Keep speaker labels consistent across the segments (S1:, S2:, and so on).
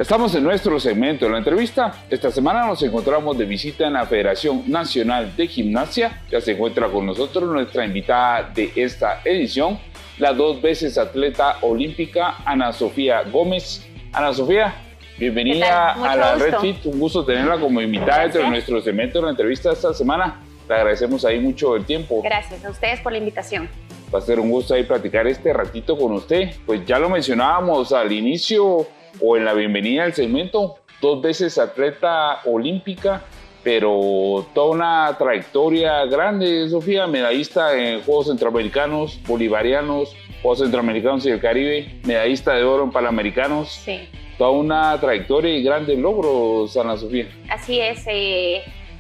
S1: Estamos en nuestro segmento de la entrevista. Esta semana nos encontramos de visita en la Federación Nacional de Gimnasia. Ya se encuentra con nosotros nuestra invitada de esta edición, la 2 veces atleta olímpica Ana Sofía Gómez. Ana Sofía, bienvenida a la Red Fit. Un gusto tenerla como invitada dentro de nuestro segmento de la entrevista esta semana. Le agradecemos ahí mucho el tiempo.
S2: Gracias a ustedes por la invitación.
S1: Va a ser un gusto ahí platicar este ratito con usted. Pues ya lo mencionábamos al inicio o en la bienvenida al segmento, 2 veces atleta olímpica, pero toda una trayectoria grande, Sofía, medallista en Juegos Centroamericanos, Bolivarianos, Juegos Centroamericanos y del Caribe, medallista de oro en Panamericanos.
S2: Sí.
S1: Toda una trayectoria y grandes logros, Ana Sofía.
S2: Así es,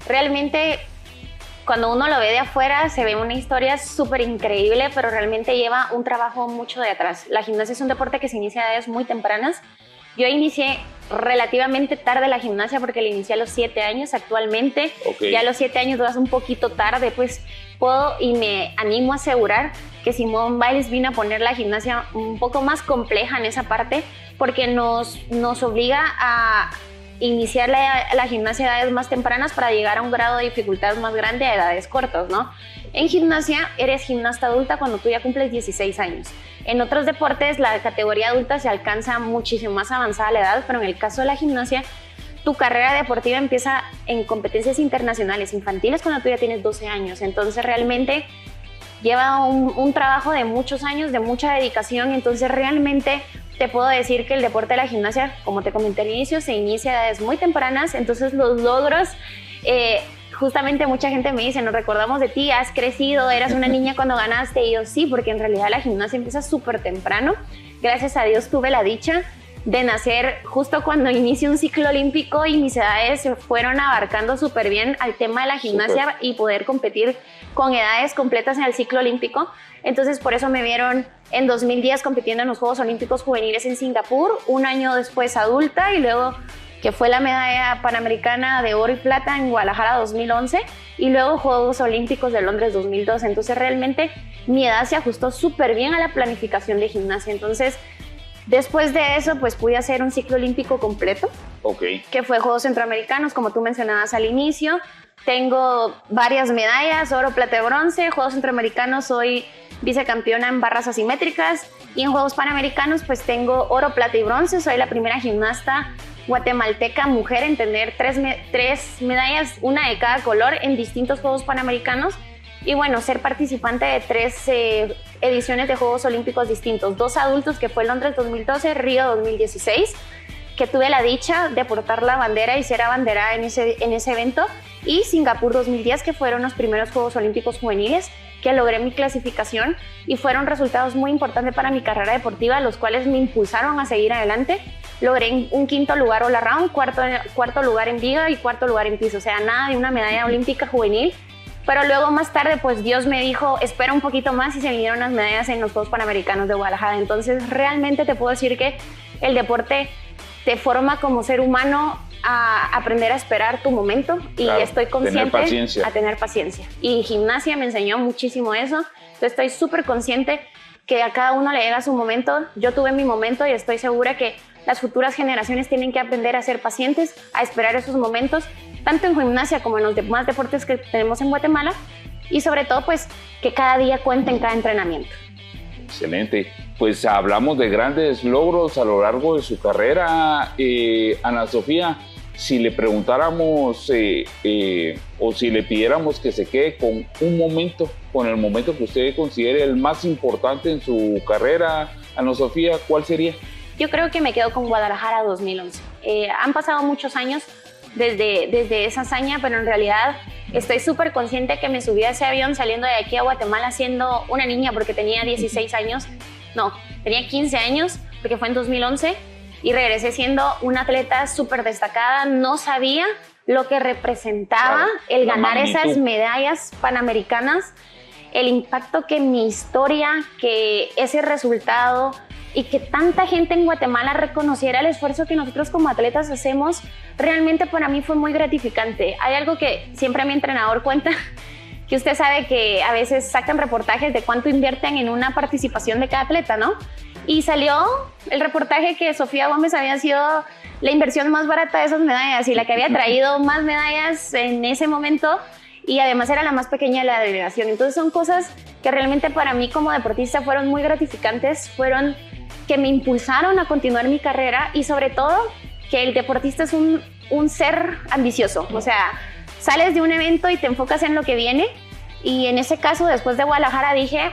S2: realmente cuando uno lo ve de afuera se ve una historia súper increíble, pero realmente lleva un trabajo mucho de atrás. La gimnasia es un deporte que se inicia a edades muy tempranas. Yo inicié relativamente tarde la gimnasia porque la inicié a los 7 años actualmente. Ya a los 7 años vas un poquito tarde, pues puedo y me animo a asegurar que Simone Biles vino a poner la gimnasia un poco más compleja en esa parte porque nos obliga a iniciar la gimnasia a edades más tempranas para llegar a un grado de dificultad más grande a edades cortas, ¿no? En gimnasia eres gimnasta adulta cuando tú ya cumples 16 años. En otros deportes la categoría adulta se alcanza muchísimo más avanzada la edad, pero en el caso de la gimnasia tu carrera deportiva empieza en competencias internacionales infantiles cuando tú ya tienes 12 años. Entonces realmente lleva un trabajo de muchos años, de mucha dedicación. Entonces realmente te puedo decir que el deporte de la gimnasia, como te comenté al inicio, se inicia a edades muy tempranas. Entonces los logros, justamente mucha gente me dice, nos recordamos de ti, has crecido, eras una niña cuando ganaste. Y yo sí, porque en realidad la gimnasia empieza súper temprano. Gracias a Dios tuve la dicha de nacer justo cuando inicie un ciclo olímpico y mis edades se fueron abarcando súper bien al tema de la gimnasia y poder competir con edades completas en el ciclo olímpico. Entonces por eso me vieron en 2010 compitiendo en los Juegos Olímpicos Juveniles en Singapur, un año después adulta y luego que fue la medalla panamericana de oro y plata en Guadalajara 2011 y luego Juegos Olímpicos de Londres 2012. Entonces realmente mi edad se ajustó súper bien a la planificación de gimnasia. Entonces después de eso, pues pude hacer un ciclo olímpico completo, que fue Juegos Centroamericanos, como tú mencionabas al inicio. Tengo varias medallas, oro, plata y bronce. Juegos Centroamericanos soy vicecampeona en barras asimétricas y en Juegos Panamericanos pues tengo oro, plata y bronce. Soy la primera gimnasta guatemalteca mujer en tener tres medallas, una de cada color en distintos Juegos Panamericanos. Y bueno, ser participante de 3 ediciones de Juegos Olímpicos distintos, 2 adultos que fue Londres 2012, Río 2016, que tuve la dicha de portar la bandera y ser abanderada en ese evento, y Singapur 2010, que fueron los primeros Juegos Olímpicos juveniles, que logré mi clasificación y fueron resultados muy importantes para mi carrera deportiva, los cuales me impulsaron a seguir adelante. Logré un 5º lugar all around, cuarto lugar en viga y 4º lugar en piso, o sea, nada de una medalla olímpica juvenil. Pero luego más tarde, pues Dios me dijo, espera un poquito más y se vinieron las medallas en los Juegos Panamericanos de Guadalajara. Entonces, realmente te puedo decir que el deporte te forma como ser humano a aprender a esperar tu momento y estoy consciente a tener paciencia. Y gimnasia me enseñó muchísimo eso. Entonces, estoy súper consciente que a cada uno le llega su momento. Yo tuve mi momento y estoy segura que las futuras generaciones tienen que aprender a ser pacientes, a esperar esos momentos, tanto en gimnasia como en los demás deportes que tenemos en Guatemala, y sobre todo pues que cada día cuente en cada entrenamiento.
S1: Excelente. Pues hablamos de grandes logros a lo largo de su carrera. Ana Sofía, si le preguntáramos o si le pidiéramos que se quede con un momento, con el momento que usted considere el más importante en su carrera, Ana Sofía, ¿cuál sería?
S2: Yo creo que me quedo con Guadalajara 2011. Han pasado muchos años desde esa hazaña, pero en realidad estoy súper consciente que me subí a ese avión saliendo de aquí a Guatemala siendo una niña porque tenía 16 años, no, tenía 15 años porque fue en 2011 y regresé siendo una atleta súper destacada. No sabía lo que representaba el ganar esas medallas panamericanas, el impacto que mi historia, que ese resultado y que tanta gente en Guatemala reconociera el esfuerzo que nosotros como atletas hacemos, realmente para mí fue muy gratificante. Hay algo que siempre mi entrenador cuenta, que usted sabe que a veces sacan reportajes de cuánto invierten en una participación de cada atleta, ¿no? Y salió el reportaje que Sofía Gómez había sido la inversión más barata de esas medallas y la que había traído más medallas en ese momento, y además era la más pequeña de la delegación. Entonces son cosas que realmente para mí como deportista fueron muy gratificantes, fueron que me impulsaron a continuar mi carrera, y sobre todo que el deportista es un ser ambicioso. O sea, sales de un evento y te enfocas en lo que viene, y en ese caso después de Guadalajara dije,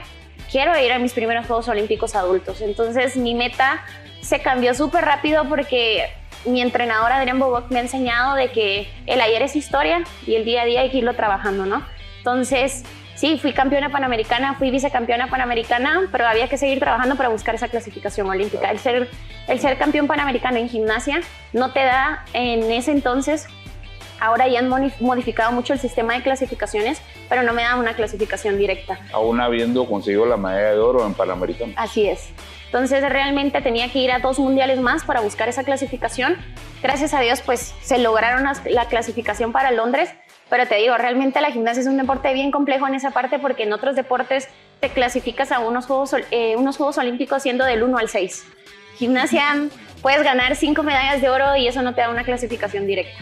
S2: quiero ir a mis primeros Juegos Olímpicos adultos. Entonces mi meta se cambió súper rápido porque mi entrenador Adrián Boboc me ha enseñado de que el ayer es historia y el día a día hay que irlo trabajando, ¿no? Entonces, sí, fui campeona panamericana, fui vicecampeona panamericana, pero había que seguir trabajando para buscar esa clasificación olímpica. El ser campeón panamericano en gimnasia no te da en ese entonces. Ahora ya han modificado mucho el sistema de clasificaciones, pero no me da una clasificación directa.
S1: Aún habiendo conseguido la medalla de oro en Panamericano.
S2: Así es. Entonces realmente tenía que ir a 2 mundiales más para buscar esa clasificación. Gracias a Dios pues se lograron la clasificación para Londres, pero te digo, realmente la gimnasia es un deporte bien complejo en esa parte, porque en otros deportes te clasificas a unos Juegos Olímpicos siendo del 1 al 6. Gimnasia puedes ganar 5 medallas de oro y eso no te da una clasificación directa.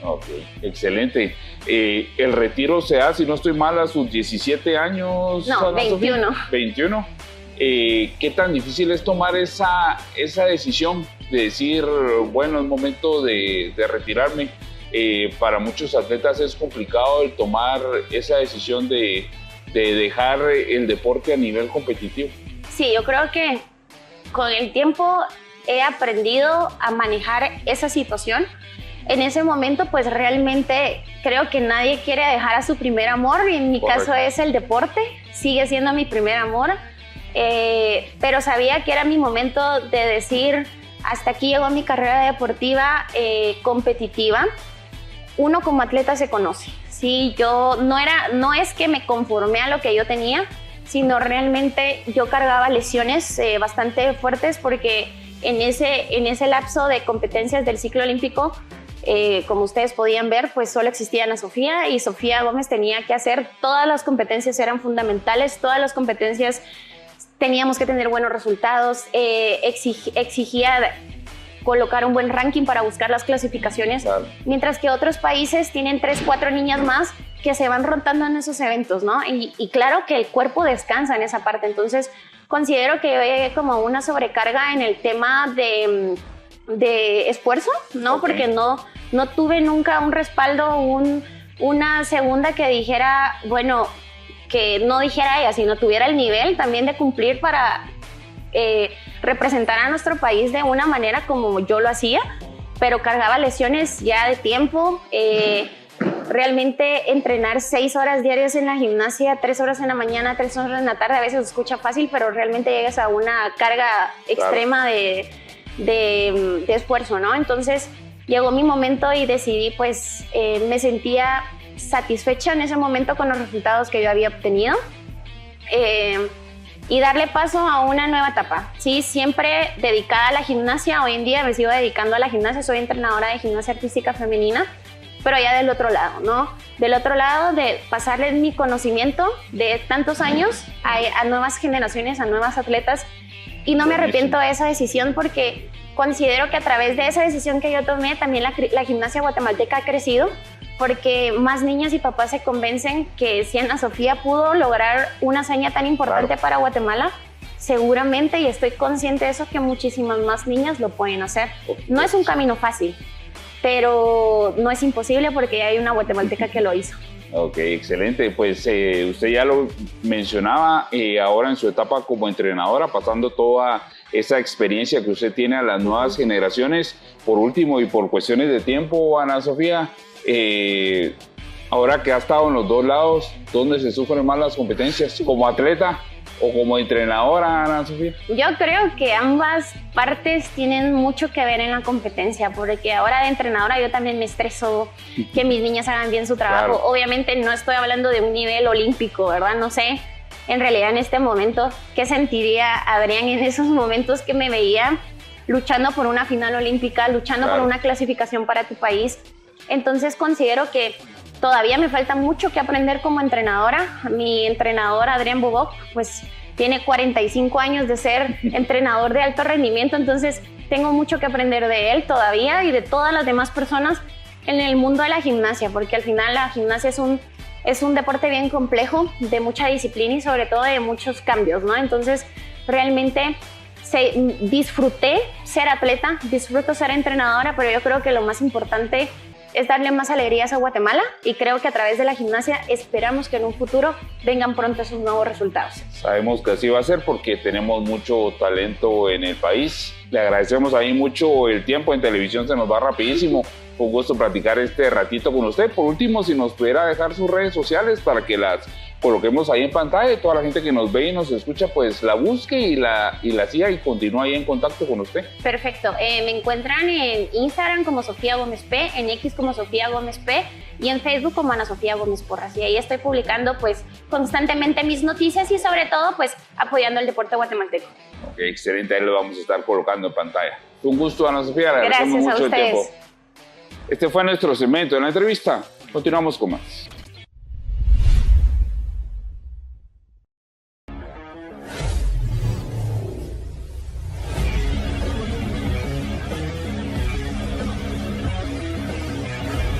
S1: Ok, excelente. El retiro se da, si no estoy mal, a sus 17 años.
S2: No, 21.
S1: 21. ¿Qué tan difícil es tomar esa decisión de decir, bueno, es momento de retirarme? Para muchos atletas es complicado el tomar esa decisión de dejar el deporte a nivel competitivo.
S2: Sí, yo creo que con el tiempo he aprendido a manejar esa situación. En ese momento, pues realmente creo que nadie quiere dejar a su primer amor, y en mi caso es el deporte, sigue siendo mi primer amor, pero sabía que era mi momento de decir, hasta aquí llegó mi carrera deportiva competitiva. Uno como atleta se conoce, ¿sí? Yo no es que me conformé a lo que yo tenía, sino realmente yo cargaba lesiones bastante fuertes, porque en ese lapso de competencias del ciclo olímpico, como ustedes podían ver, pues solo existía Ana Sofía, y Sofía Gómez tenía que hacer todas las competencias, eran fundamentales, todas las competencias teníamos que tener buenos resultados, exigía colocar un buen ranking para buscar las clasificaciones, claro. Mientras que otros países tienen 3, 4 niñas más que se van rotando en esos eventos, ¿no? Y claro que el cuerpo descansa en esa parte, entonces considero que hay como una sobrecarga en el tema de esfuerzo, ¿no? Okay. Porque no tuve nunca un respaldo, una segunda que dijera, bueno, que no dijera ella, sino tuviera el nivel también de cumplir para representar a nuestro país de una manera como yo lo hacía, pero cargaba lesiones ya de tiempo. Realmente entrenar 6 horas diarias en la gimnasia, 3 horas en la mañana, 3 horas en la tarde, a veces se escucha fácil, pero realmente llegas a una carga extrema de esfuerzo, ¿no? Entonces llegó mi momento y decidí, pues me sentía satisfecha en ese momento con los resultados que yo había obtenido, y darle paso a una nueva etapa. Sí, siempre dedicada a la gimnasia. Hoy en día me sigo dedicando a la gimnasia, soy entrenadora de gimnasia artística femenina, pero ya del otro lado, ¿no? Del otro lado, de pasarles mi conocimiento de tantos años a nuevas generaciones, a nuevas atletas, y no me arrepiento de esa decisión, porque considero que a través de esa decisión que yo tomé, también la gimnasia guatemalteca ha crecido, porque más niñas y papás se convencen que si Ana Sofía pudo lograr una hazaña tan importante para Guatemala, seguramente, y estoy consciente de eso, que muchísimas más niñas lo pueden hacer. No es un camino fácil, pero no es imposible, porque hay una guatemalteca que lo hizo.
S1: Ok, excelente. Pues usted ya lo mencionaba, ahora en su etapa como entrenadora, pasando toda esa experiencia que usted tiene a las nuevas generaciones. Por último, y por cuestiones de tiempo, Ana Sofía, ahora que ha estado en los dos lados, ¿dónde se sufren más las competencias? ¿Como atleta o como entrenadora, Ana Sofía?
S2: Yo creo que ambas partes tienen mucho que ver en la competencia, porque ahora de entrenadora yo también me estreso que mis niñas hagan bien su trabajo. Claro. Obviamente no estoy hablando de un nivel olímpico, ¿verdad? No sé, en realidad en este momento, ¿qué sentiría Adrián en esos momentos que me veía luchando por una final olímpica, luchando por una clasificación para tu país? Entonces considero que todavía me falta mucho que aprender como entrenadora. Mi entrenador Adrián Boboc, pues tiene 45 años de ser entrenador de alto rendimiento, entonces tengo mucho que aprender de él todavía y de todas las demás personas en el mundo de la gimnasia, porque al final la gimnasia es un deporte bien complejo, de mucha disciplina y sobre todo de muchos cambios, ¿no? Entonces, realmente disfruté ser atleta, disfruto ser entrenadora, pero yo creo que lo más importante es darle más alegrías a Guatemala y creo que a través de la gimnasia esperamos que en un futuro vengan pronto esos nuevos resultados.
S1: Sabemos que así va a ser porque tenemos mucho talento en el país. Le agradecemos ahí mucho el tiempo, en televisión se nos va rapidísimo. Fue un gusto platicar este ratito con usted. Por último, si nos pudiera dejar sus redes sociales para que las coloquemos ahí en pantalla, toda la gente que nos ve y nos escucha pues la busque y la siga y continúe ahí en contacto con usted.
S2: Perfecto, me encuentran en Instagram como Sofía Gómez P, en X como Sofía Gómez P y en Facebook como Ana Sofía Gómez Porras, y ahí estoy publicando pues constantemente mis noticias y sobre todo pues apoyando el deporte guatemalteco.
S1: Ok, excelente, ahí lo vamos a estar colocando en pantalla. Un gusto, Ana Sofía, le agradecemos mucho el tiempo. Este fue nuestro segmento de la entrevista. Continuamos con más.